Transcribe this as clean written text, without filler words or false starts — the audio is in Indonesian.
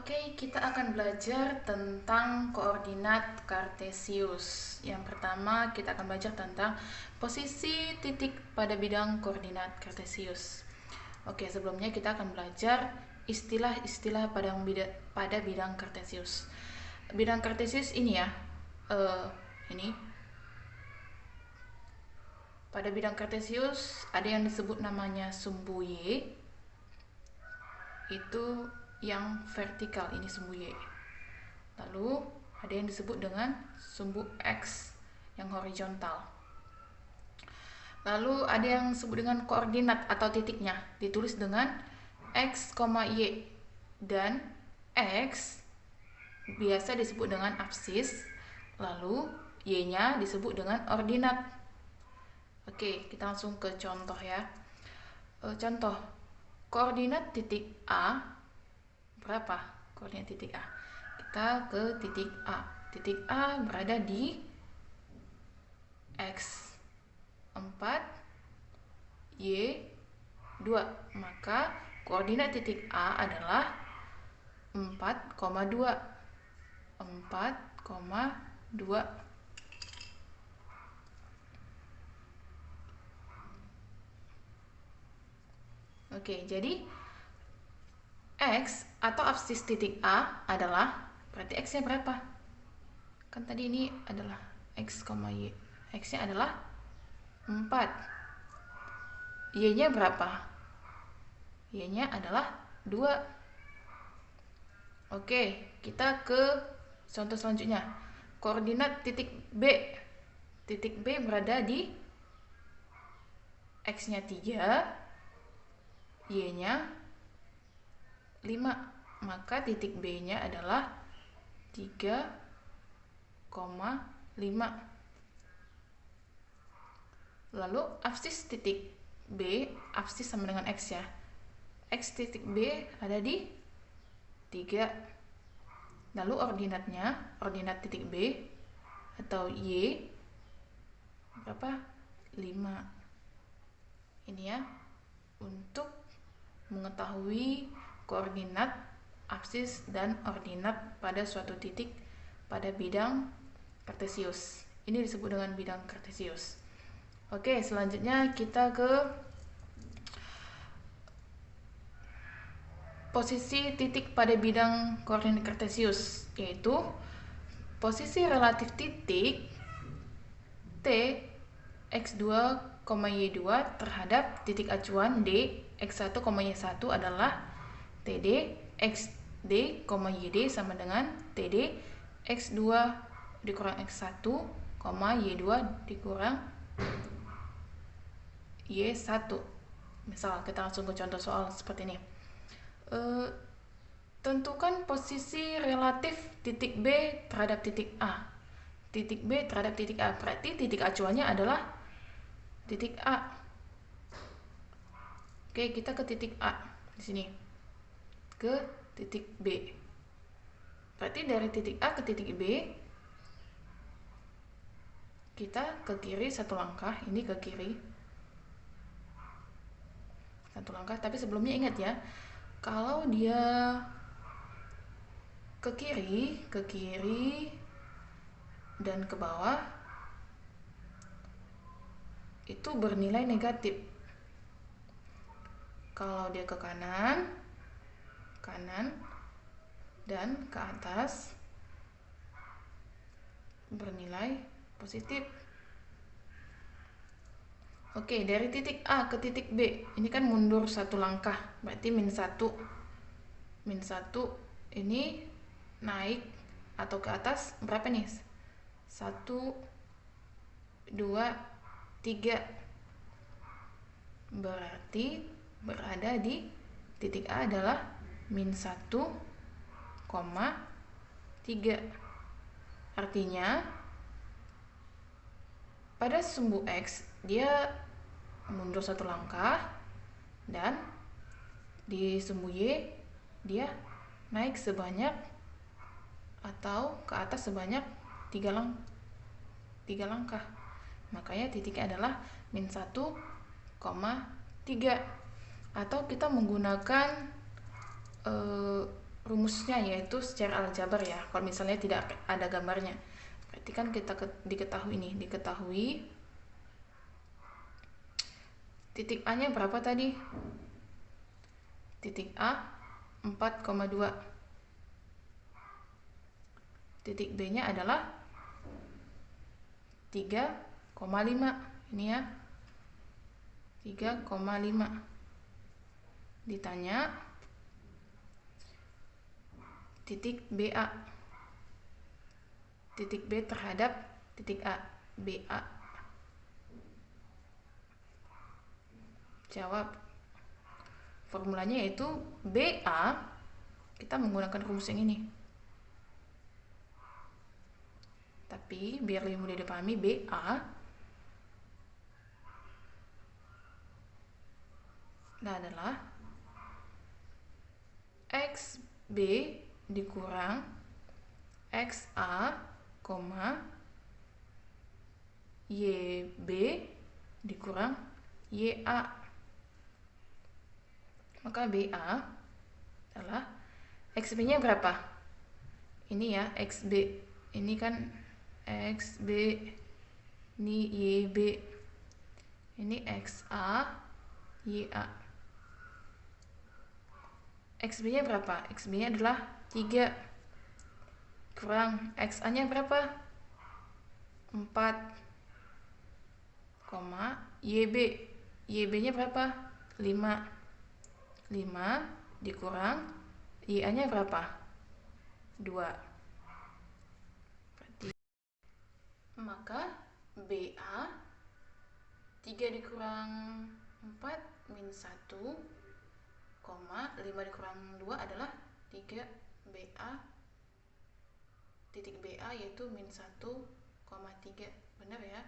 Oke, kita akan belajar tentang koordinat kartesius. Yang pertama, kita akan belajar tentang posisi titik pada bidang koordinat kartesius. Oke, sebelumnya kita akan belajar istilah-istilah pada bidang kartesius. Bidang kartesius ini ya, ini. Pada bidang kartesius ada yang disebut namanya sumbu Y, itu yang vertikal, ini sumbu Y. Lalu ada yang disebut dengan sumbu X yang horizontal. Lalu ada yang disebut dengan koordinat atau titiknya, ditulis dengan X, Y. Dan X biasa disebut dengan absis, lalu Y-nya disebut dengan ordinat. Oke, kita langsung ke contoh ya. Contoh, koordinat titik A berapa? Koordinat titik A. Kita ke titik A. Titik A berada di X 4, Y 2. Maka koordinat titik A adalah 4,2. 4,2. Oke, jadi X atau absis titik A adalah, berarti X-nya berapa? Kan tadi ini adalah X, Y. X-nya adalah 4. Y-nya berapa? Y-nya adalah 2. Oke, kita ke contoh selanjutnya. Koordinat titik B. Titik B berada di X-nya 3, Y-nya 5. Maka titik B-nya adalah 3,5. Lalu absis titik B, absis sama dengan X ya. X titik B ada di 3. Lalu ordinat titik B atau Y berapa? 5. Ini ya, untuk mengetahui koordinat, absis, dan ordinat pada suatu titik pada bidang kartesius. Ini disebut dengan bidang kartesius. Oke, selanjutnya kita ke posisi titik pada bidang koordinat kartesius, yaitu posisi relatif titik T x2, y2 terhadap titik acuan D x1, y1 adalah TD xd, yd sama dengan TD x2 dikurang x1, y2 dikurang y1. Misal kita langsung ke contoh soal seperti ini. Tentukan posisi relatif titik B terhadap titik A. Titik B terhadap titik A, berarti titik acuannya adalah titik A. Oke, kita ke titik A di sini. Ke titik B. Berarti dari titik A ke titik B kita ke kiri satu langkah, ini ke kiri satu langkah, tapi sebelumnya ingat ya, kalau dia ke kiri dan ke bawah itu bernilai negatif. Kalau dia ke kanan dan ke atas bernilai positif. Oke, dari titik A ke titik B ini kan mundur satu langkah, berarti min 1. Min 1 ini naik atau ke atas berapa nih? 1, 2, 3. Berarti berada di titik A adalah min 1,3. Artinya pada sumbu X dia mundur satu langkah, dan di sumbu Y dia naik sebanyak atau ke atas sebanyak 3 langkah. Makanya titiknya adalah min 1,3. Atau kita menggunakan rumusnya, yaitu secara aljabar ya. Kalau misalnya tidak ada gambarnya, berarti kan kita diketahui titik A nya berapa tadi? Titik A 4,2, titik B nya adalah 3,5. Ini ya, 3,5. Ditanya titik BA, titik B terhadap titik A, BA. Jawab. Formulanya yaitu BA, kita menggunakan rumus yang ini. Tapi biar lebih mudah dipahami, BA adalah XB dikurang XA, YB dikurang YA. Maka BA adalah XB nya berapa? Ini ya, XB. Ini kan XB, ini YB, ini XA, YA. XB nya berapa? XB nya adalah 3 kurang XA nya berapa? 4, YB, YB nya berapa? 5 dikurang YA nya berapa? 2. Maka BA 3 dikurang 4 min 1, 5 dikurang 2 adalah 3 BA, titik BA yaitu min 1,3. Benar ya?